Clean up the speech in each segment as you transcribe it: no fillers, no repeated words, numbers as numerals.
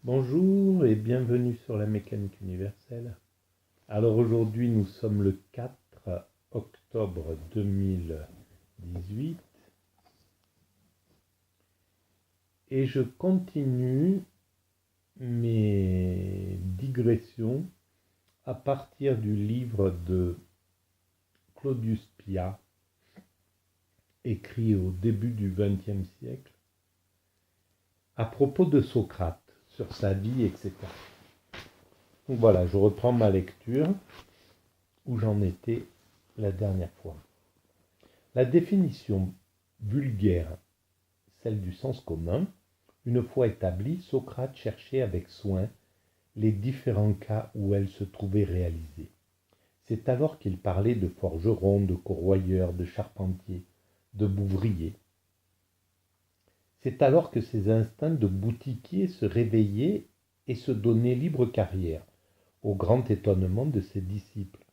Bonjour et bienvenue sur la mécanique universelle. Alors aujourd'hui nous sommes le 4 octobre 2018 et je continue mes digressions à partir du livre de Claudius Piat, écrit au début du XXe siècle, à propos de Socrate, sur sa vie, etc. Donc voilà, je reprends ma lecture où j'en étais la dernière fois. La définition vulgaire, celle du sens commun, une fois établie, Socrate cherchait avec soin les différents cas où elle se trouvait réalisée. C'est alors qu'il parlait de forgerons, de corroyeurs, de charpentiers, de bouvriers. C'est alors que ses instincts de boutiquier se réveillaient et se donnaient libre carrière, au grand étonnement de ses disciples,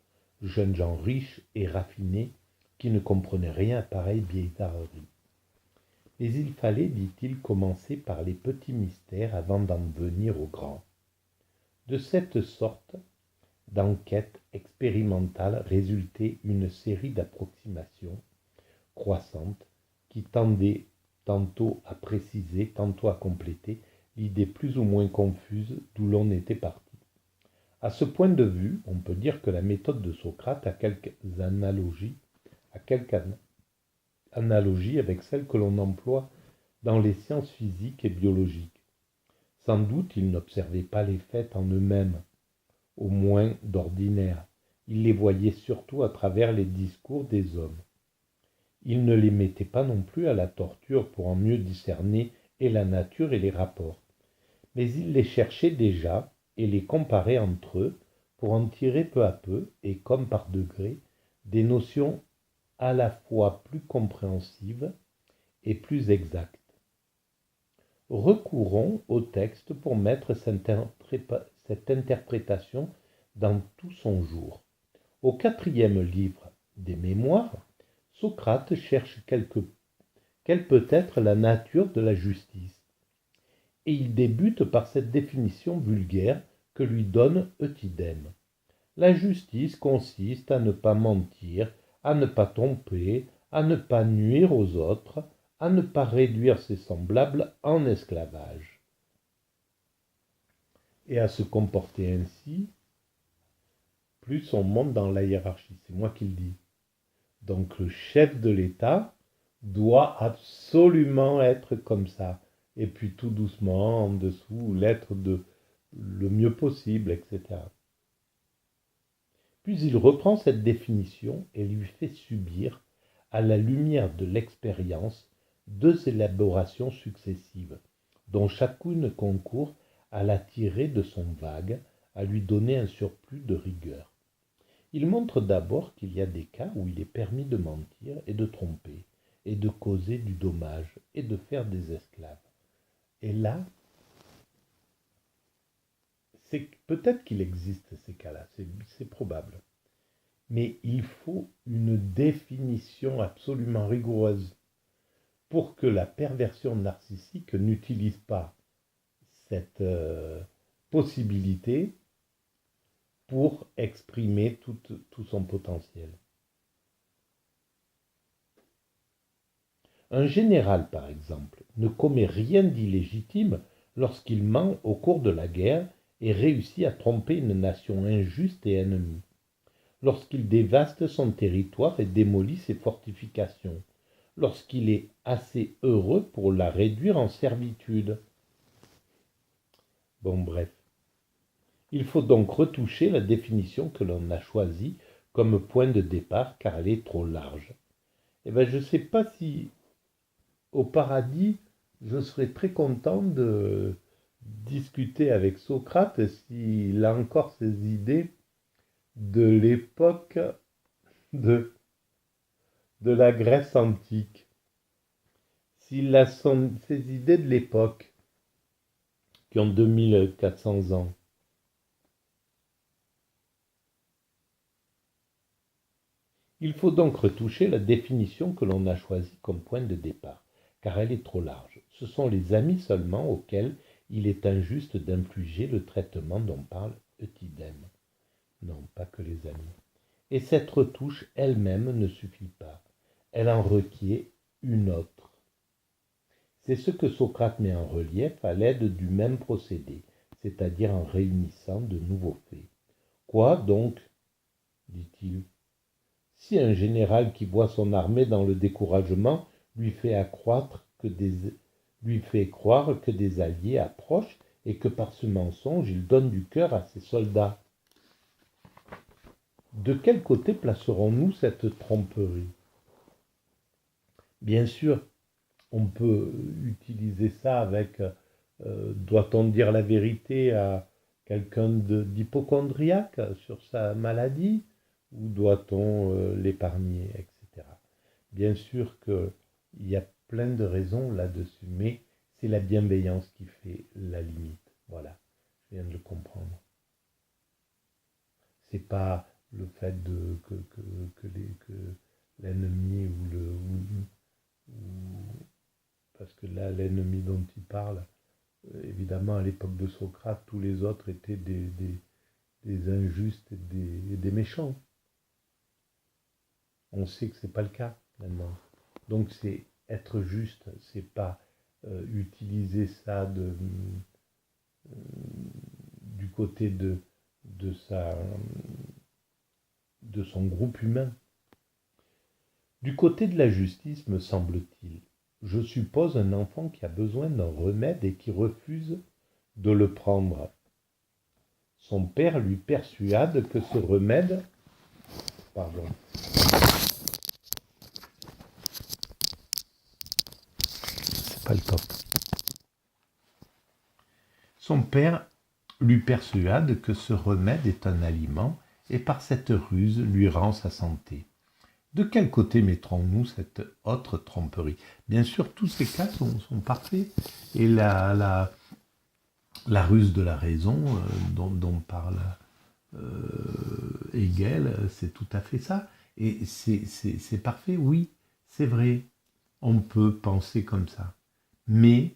jeunes gens riches et raffinés qui ne comprenaient rien à pareille bizarrerie. Mais il fallait, dit-il, commencer par les petits mystères avant d'en venir aux grands. De cette sorte d'enquête expérimentale résultait une série d'approximations croissantes qui tendaient tantôt à préciser, tantôt à compléter l'idée plus ou moins confuse d'où l'on était parti. À ce point de vue, on peut dire que la méthode de Socrate a quelques analogies avec celle que l'on emploie dans les sciences physiques et biologiques. Sans doute, il n'observait pas les faits en eux-mêmes, au moins d'ordinaire. Il les voyait surtout à travers les discours des hommes. Il ne les mettait pas non plus à la torture pour en mieux discerner et la nature et les rapports. Mais il les cherchait déjà et les comparait entre eux pour en tirer peu à peu, et comme par degrés, des notions à la fois plus compréhensives et plus exactes. Recourons au texte pour mettre cette interprétation dans tout son jour. Au 4e livre des Mémoires, Socrate cherche quelle peut être la nature de la justice. Et il débute par cette définition vulgaire que lui donne Eutydème. La justice consiste à ne pas mentir, à ne pas tromper, à ne pas nuire aux autres, à ne pas réduire ses semblables en esclavage, et à se comporter ainsi, plus on monte dans la hiérarchie. C'est moi qui le dis. Donc le chef de l'État doit absolument être comme ça. Et puis tout doucement, en dessous, l'être le mieux possible, etc. Puis il reprend cette définition et lui fait subir, à la lumière de l'expérience, deux élaborations successives, dont chacune concourt à la tirer de son vague, à lui donner un surplus de rigueur. Il montre d'abord qu'il y a des cas où il est permis de mentir et de tromper, et de causer du dommage, et de faire des esclaves. Et là, c'est peut-être qu'il existe ces cas-là, c'est probable. Mais il faut une définition absolument rigoureuse pour que la perversion narcissique n'utilise pas cette possibilité pour exprimer tout son potentiel. Un général, par exemple, ne commet rien d'illégitime lorsqu'il ment au cours de la guerre et réussit à tromper une nation injuste et ennemie, lorsqu'il dévaste son territoire et démolit ses fortifications, lorsqu'il est assez heureux pour la réduire en servitude. Bon, bref. Il faut donc retoucher la définition que l'on a choisie comme point de départ, car elle est trop large. Eh bien, je ne sais pas si au paradis, je serais très content de discuter avec Socrate s'il a encore ses idées de l'époque de la Grèce antique. S'il a ses idées de l'époque, qui ont 2400 ans. Il faut donc retoucher la définition que l'on a choisie comme point de départ, car elle est trop large. Ce sont les amis seulement auxquels il est injuste d'infliger le traitement dont parle Eutydème. Non, pas que les amis. Et cette retouche elle-même ne suffit pas. Elle en requiert une autre. C'est ce que Socrate met en relief à l'aide du même procédé, c'est-à-dire en réunissant de nouveaux faits. Quoi donc, dit-il, si un général qui voit son armée dans le découragement lui fait croire que des alliés approchent et que par ce mensonge il donne du cœur à ses soldats. De quel côté placerons-nous cette tromperie? Bien sûr, on peut utiliser ça avec doit-on dire la vérité à quelqu'un d'hypocondriaque sur sa maladie ou doit-on l'épargner, etc. Bien sûr qu'il y a plein de raisons là-dessus, mais c'est la bienveillance qui fait la limite. Voilà, je viens de le comprendre. C'est pas le fait que l'ennemi parce que là, l'ennemi dont il parle, évidemment, à l'époque de Socrate, tous les autres étaient des injustes et des méchants. On sait que c'est pas le cas maintenant. Donc c'est être juste, c'est pas utiliser ça du côté de son groupe humain. Du côté de la justice, me semble-t-il, je suppose un enfant qui a besoin d'un remède et qui refuse de le prendre. Son père lui persuade que ce remède... Pardon. C'est pas le top. Son père lui persuade que ce remède est un aliment et par cette ruse lui rend sa santé. De quel côté mettrons-nous cette autre tromperie? Bien sûr, tous ces cas sont parfaits. Et la ruse de la raison dont parle Hegel, c'est tout à fait ça. Et c'est parfait, oui, c'est vrai. On peut penser comme ça. Mais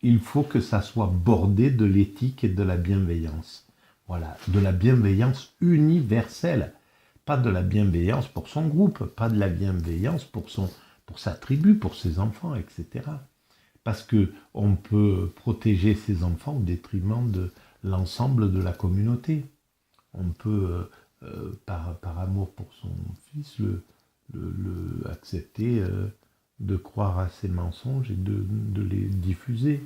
il faut que ça soit bordé de l'éthique et de la bienveillance. Voilà, de la bienveillance universelle. Pas de la bienveillance pour son groupe, pas de la bienveillance pour sa tribu, pour ses enfants, etc. Parce qu'on peut protéger ses enfants au détriment de l'ensemble de la communauté. On peut, par amour pour son fils, accepter de croire à ses mensonges et de les diffuser.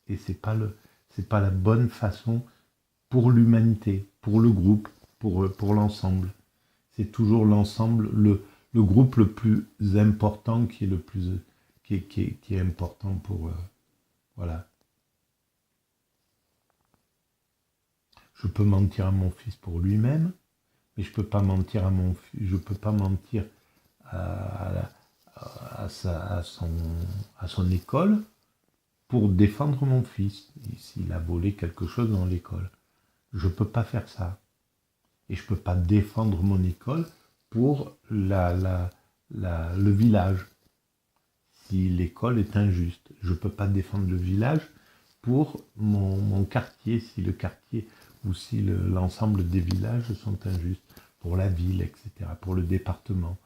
Et c'est pas la bonne façon pour l'humanité, pour le groupe, pour l'ensemble. C'est toujours l'ensemble, le groupe le plus important qui est important pour... voilà. Je peux mentir à mon fils pour lui-même, mais je peux pas mentir à son école pour défendre mon fils, s'il a volé quelque chose dans l'école. Je peux pas faire ça. Et je peux pas défendre mon école pour le village. Si l'école est injuste, je peux pas défendre le village pour mon quartier, si le quartier ou si l'ensemble des villages sont injustes, pour la ville, etc., pour le département,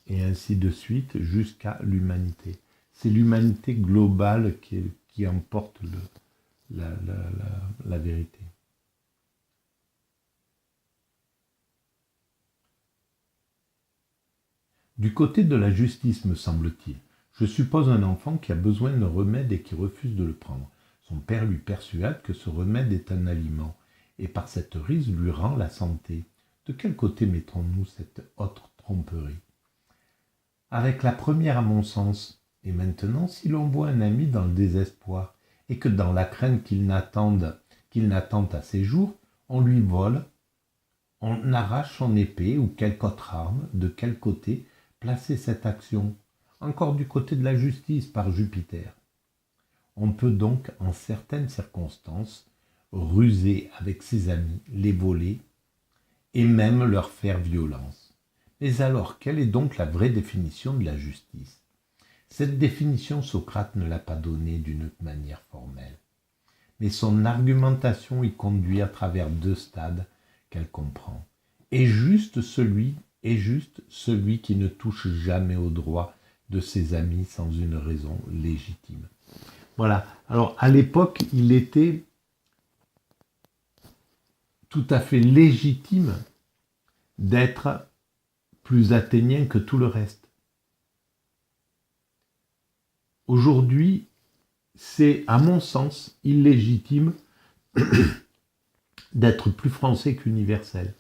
et ainsi de suite jusqu'à l'humanité. C'est l'humanité globale qui emporte la vérité. Du côté de la justice, me semble-t-il, je suppose un enfant qui a besoin d'un remède et qui refuse de le prendre. Son père lui persuade que ce remède est un aliment, et par cette ruse lui rend la santé. De quel côté mettrons-nous cette autre tromperie? Avec la première à mon sens, et maintenant, si l'on voit un ami dans le désespoir, et que dans la crainte qu'il n'attende à ses jours, on lui vole, on arrache son épée ou quelque autre arme, de quel côté placer cette action? Encore du côté de la justice par Jupiter. On peut donc, en certaines circonstances, ruser avec ses amis, les voler, et même leur faire violence. Mais alors, quelle est donc la vraie définition de la justice? Cette définition, Socrate ne l'a pas donnée d'une manière formelle, mais son argumentation y conduit à travers deux stades qu'elle comprend. Est juste celui qui ne touche jamais aux droits de ses amis sans une raison légitime. Voilà. Alors, à l'époque, il était tout à fait légitime d'être plus athénien que tout le reste. Aujourd'hui, c'est, à mon sens, illégitime d'être plus français qu'universel.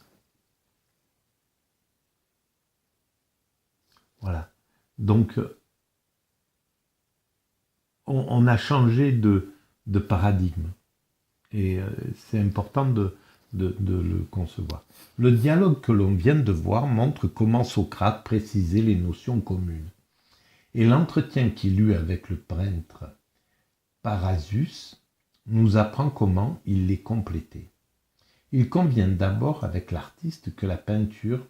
Voilà. Donc, on a changé de paradigme. Et c'est important de le concevoir. Le dialogue que l'on vient de voir montre comment Socrate précisait les notions communes. Et l'entretien qu'il eut avec le peintre Parasus nous apprend comment il les complétait. Il convient d'abord avec l'artiste que la peinture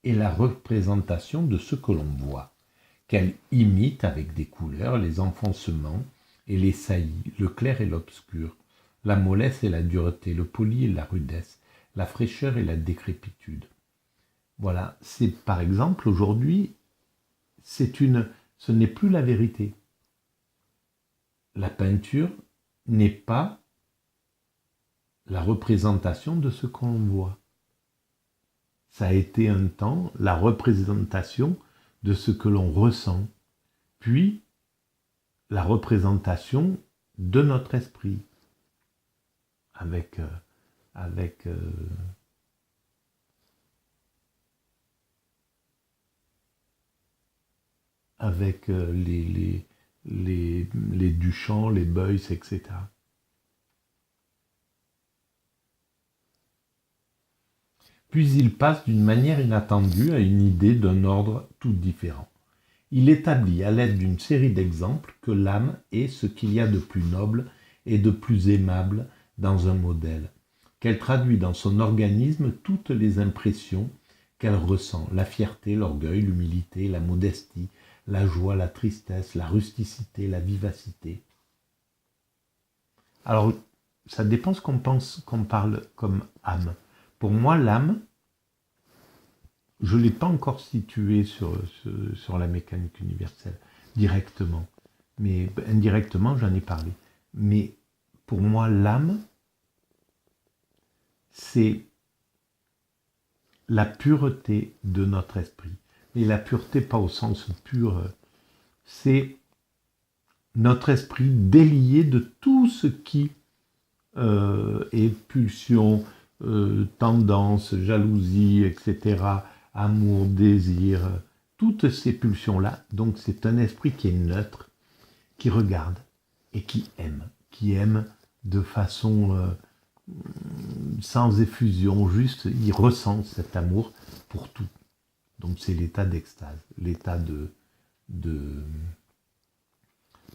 est la représentation de ce que l'on voit, qu'elle imite avec des couleurs les enfoncements et les saillies, le clair et l'obscur, la mollesse et la dureté, le poli et la rudesse, la fraîcheur et la décrépitude. Voilà, c'est par exemple aujourd'hui, ce n'est plus la vérité. La peinture n'est pas la représentation de ce qu'on voit. Ça a été un temps la représentation de ce que l'on ressent, puis la représentation de notre esprit, avec les Duchamp, les Beuys, etc. Puis il passe d'une manière inattendue à une idée d'un ordre tout différent. Il établit à l'aide d'une série d'exemples que l'âme est ce qu'il y a de plus noble et de plus aimable dans un modèle, qu'elle traduit dans son organisme toutes les impressions qu'elle ressent, la fierté, l'orgueil, l'humilité, la modestie, la joie, la tristesse, la rusticité, la vivacité. Alors, ça dépend ce qu'on parle comme âme. Pour moi, l'âme, je ne l'ai pas encore située sur la mécanique universelle, directement. Mais indirectement, j'en ai parlé. Mais pour moi, l'âme, c'est la pureté de notre esprit. Mais la pureté, pas au sens pur, c'est notre esprit délié de tout ce qui est pulsion, tendance, jalousie, etc., amour, désir, toutes ces pulsions-là. Donc c'est un esprit qui est neutre, qui regarde et qui aime de façon sans effusion, juste il ressent cet amour pour tout. Donc c'est l'état d'extase, l'état de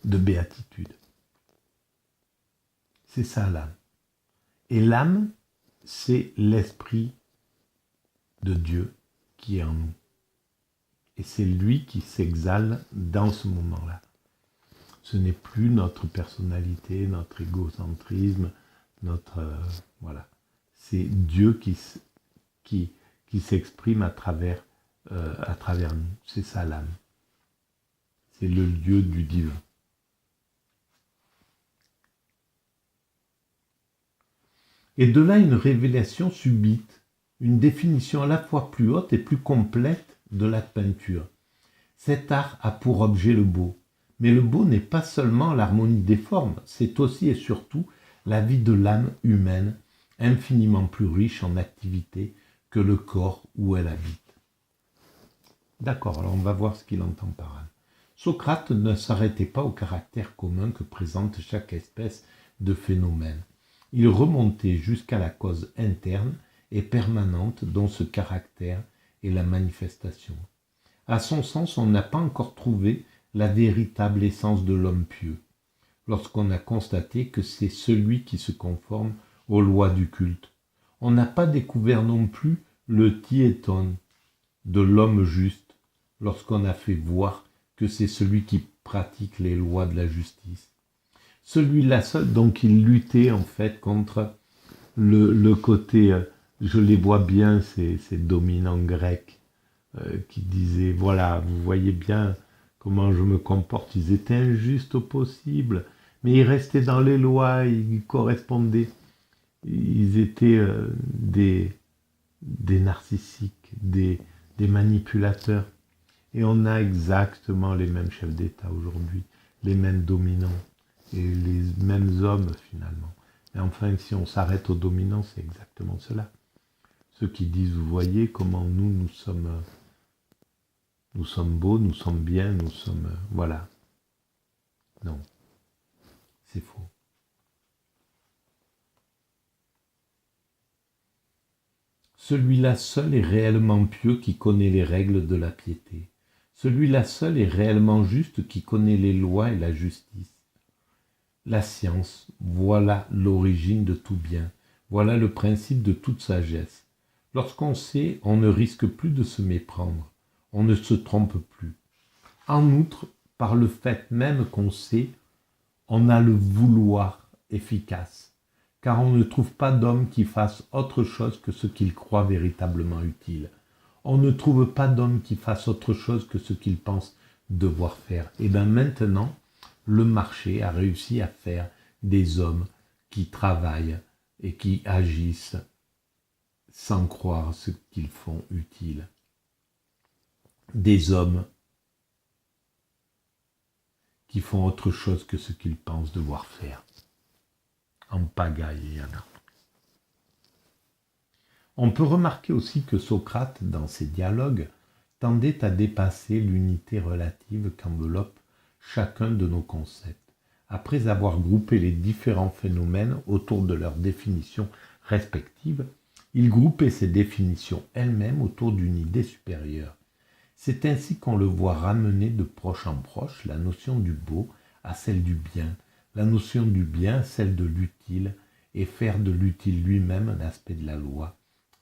béatitude. C'est ça l'âme. Et l'âme, c'est l'esprit de Dieu qui est en nous. Et c'est lui qui s'exale dans ce moment-là. Ce n'est plus notre personnalité, notre égocentrisme, voilà. C'est Dieu qui s'exprime à travers nous. C'est ça l'âme. C'est le lieu du divin. Et de là une révélation subite, une définition à la fois plus haute et plus complète de la peinture. Cet art a pour objet le beau. Mais le beau n'est pas seulement l'harmonie des formes, c'est aussi et surtout la vie de l'âme humaine, infiniment plus riche en activité que le corps où elle habite. D'accord, alors on va voir ce qu'il entend par âme. Socrate ne s'arrêtait pas au caractère commun que présente chaque espèce de phénomène. Il remontait jusqu'à la cause interne et permanente dont ce caractère est la manifestation. À son sens, on n'a pas encore trouvé la véritable essence de l'homme pieux, lorsqu'on a constaté que c'est celui qui se conforme aux lois du culte. On n'a pas découvert non plus le tiéton de l'homme juste, lorsqu'on a fait voir que c'est celui qui pratique les lois de la justice. Celui-là seul, donc il luttait en fait contre le côté, je les vois bien, ces dominants grecs qui disaient, voilà, vous voyez bien comment je me comporte, ils étaient injustes au possible, mais ils restaient dans les lois, ils correspondaient, ils étaient des narcissiques, des manipulateurs. Et on a exactement les mêmes chefs d'État aujourd'hui, les mêmes dominants et les mêmes hommes finalement. Et enfin, si on s'arrête aux dominants, c'est exactement cela. Ceux qui disent, vous voyez comment nous sommes beaux, nous sommes bien, nous sommes... voilà. Non, c'est faux. Celui-là seul est réellement pieux qui connaît les règles de la piété. Celui-là seul est réellement juste qui connaît les lois et la justice. La science, voilà l'origine de tout bien, voilà le principe de toute sagesse. Lorsqu'on sait, on ne risque plus de se méprendre, on ne se trompe plus. En outre, par le fait même qu'on sait, on a le vouloir efficace, car on ne trouve pas d'homme qui fasse autre chose que ce qu'il croit véritablement utile. On ne trouve pas d'homme qui fasse autre chose que ce qu'il pense devoir faire. Et bien maintenant, le marché a réussi à faire des hommes qui travaillent et qui agissent sans croire ce qu'ils font utile. Des hommes qui font autre chose que ce qu'ils pensent devoir faire. En pagaille, il y en a. On peut remarquer aussi que Socrate, dans ses dialogues, tendait à dépasser l'unité relative qu'enveloppe chacun de nos concepts, après avoir groupé les différents phénomènes autour de leurs définitions respectives. Il groupait ces définitions elles-mêmes autour d'une idée supérieure. C'est ainsi qu'on le voit ramener de proche en proche la notion du beau à celle du bien, la notion du bien à celle de l'utile, et faire de l'utile lui-même un aspect de la loi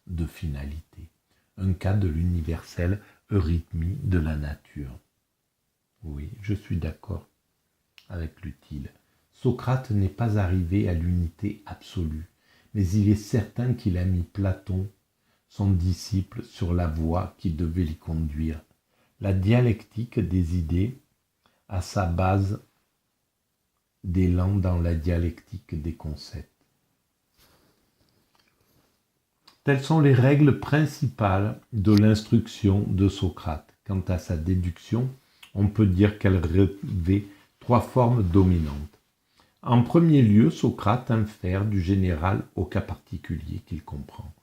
de finalité, un cas de l'universelle eurythmie de la nature. Oui, je suis d'accord avec l'utile. Socrate n'est pas arrivé à l'unité absolue, mais il est certain qu'il a mis Platon, son disciple, sur la voie qui devait l'y conduire. La dialectique des idées a sa base d'élan dans la dialectique des concepts. Telles sont les règles principales de l'instruction de Socrate. Quant à sa déduction, on peut dire qu'elle revêt trois formes dominantes. En premier lieu, Socrate infère du général au cas particulier qu'il comprend.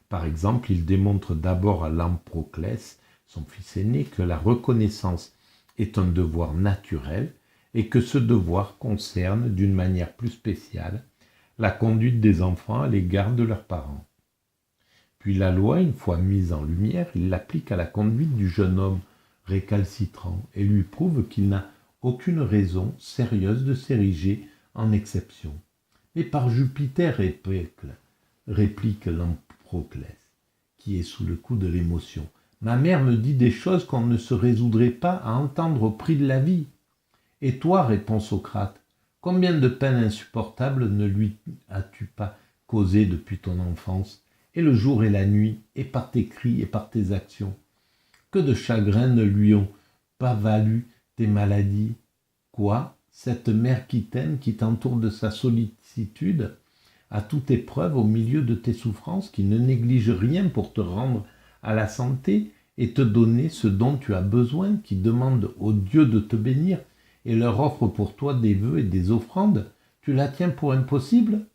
Par exemple, il démontre d'abord à Lamproclès, son fils aîné, que la reconnaissance est un devoir naturel et que ce devoir concerne d'une manière plus spéciale la conduite des enfants à l'égard de leurs parents. Puis la loi, une fois mise en lumière, il l'applique à la conduite du jeune homme récalcitrant et lui prouve qu'il n'a aucune raison sérieuse de s'ériger en exception. Mais par Jupiter, réplique Lamproclès, qui est sous le coup de l'émotion. Ma mère me dit des choses qu'on ne se résoudrait pas à entendre au prix de la vie. Et toi, répond Socrate, combien de peines insupportables ne lui as-tu pas causées depuis ton enfance, et le jour et la nuit, et par tes cris et par tes actions? Que de chagrins ne lui ont pas valu tes maladies? Quoi, cette mère qui t'aime, qui t'entoure de sa sollicitude, à toute épreuve au milieu de tes souffrances, qui ne néglige rien pour te rendre à la santé et te donner ce dont tu as besoin, qui demande aux dieux de te bénir et leur offre pour toi des vœux et des offrandes, tu la tiens pour impossible?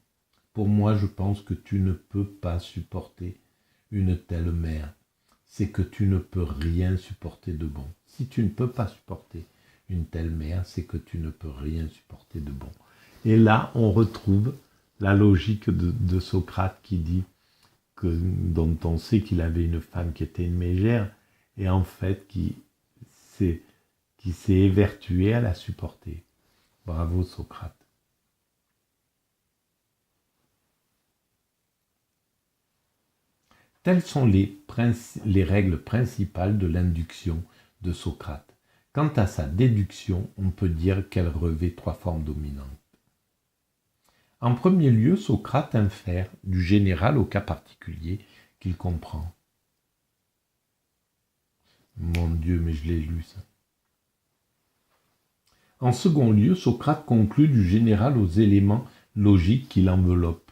Pour moi, je pense que tu ne peux pas supporter une telle mère. C'est que tu ne peux rien supporter de bon. Si tu ne peux pas supporter une telle mère, c'est que tu ne peux rien supporter de bon. Et là, on retrouve la logique de Socrate qui dit dont on sait qu'il avait une femme qui était une mégère et en fait qui s'est évertué à la supporter. Bravo Socrate. Telles sont les règles principales de l'induction de Socrate. Quant à sa déduction, on peut dire qu'elle revêt trois formes dominantes. En premier lieu, Socrate infère du général au cas particulier qu'il comprend. Mon Dieu, mais je l'ai lu ça. En second lieu, Socrate conclut du général aux éléments logiques qui l'enveloppent.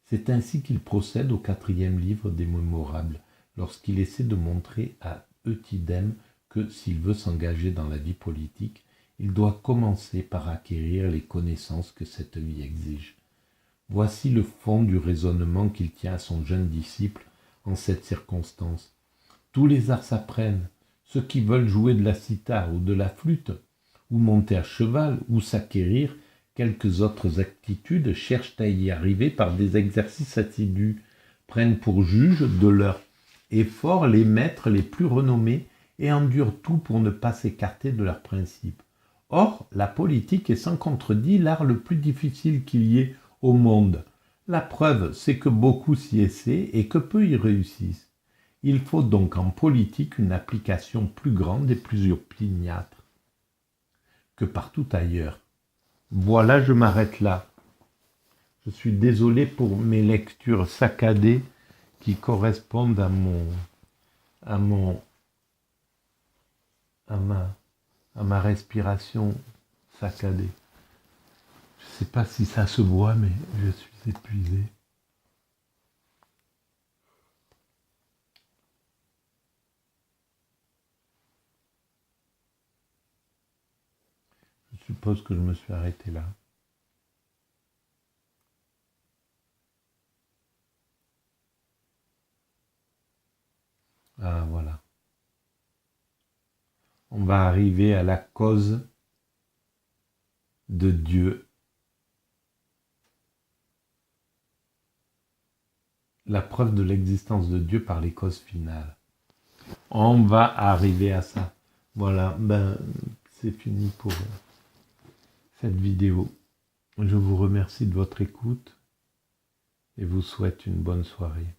C'est ainsi qu'il procède au quatrième livre des Mémorables, lorsqu'il essaie de montrer à Eutydème que, s'il veut s'engager dans la vie politique, il doit commencer par acquérir les connaissances que cette vie exige. Voici le fond du raisonnement qu'il tient à son jeune disciple en cette circonstance. Tous les arts s'apprennent. Ceux qui veulent jouer de la cithare ou de la flûte, ou monter à cheval, ou s'acquérir quelques autres aptitudes, cherchent à y arriver par des exercices assidus, prennent pour juges de leurs efforts les maîtres les plus renommés et endurent tout pour ne pas s'écarter de leurs principes. Or, la politique est sans contredit l'art le plus difficile qu'il y ait au monde. La preuve, c'est que beaucoup s'y essaient et que peu y réussissent. Il faut donc en politique une application plus grande et plus opiniâtre que partout ailleurs. Voilà, je m'arrête là. Je suis désolé pour mes lectures saccadées qui correspondent à ma respiration saccadée. Je ne sais pas si ça se voit, mais je suis épuisé. Je suppose que je me suis arrêté là. Ah, voilà. On va arriver à la cause de Dieu. La preuve de l'existence de Dieu par les causes finales. On va arriver à ça. Voilà, c'est fini pour cette vidéo. Je vous remercie de votre écoute et vous souhaite une bonne soirée.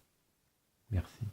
Merci.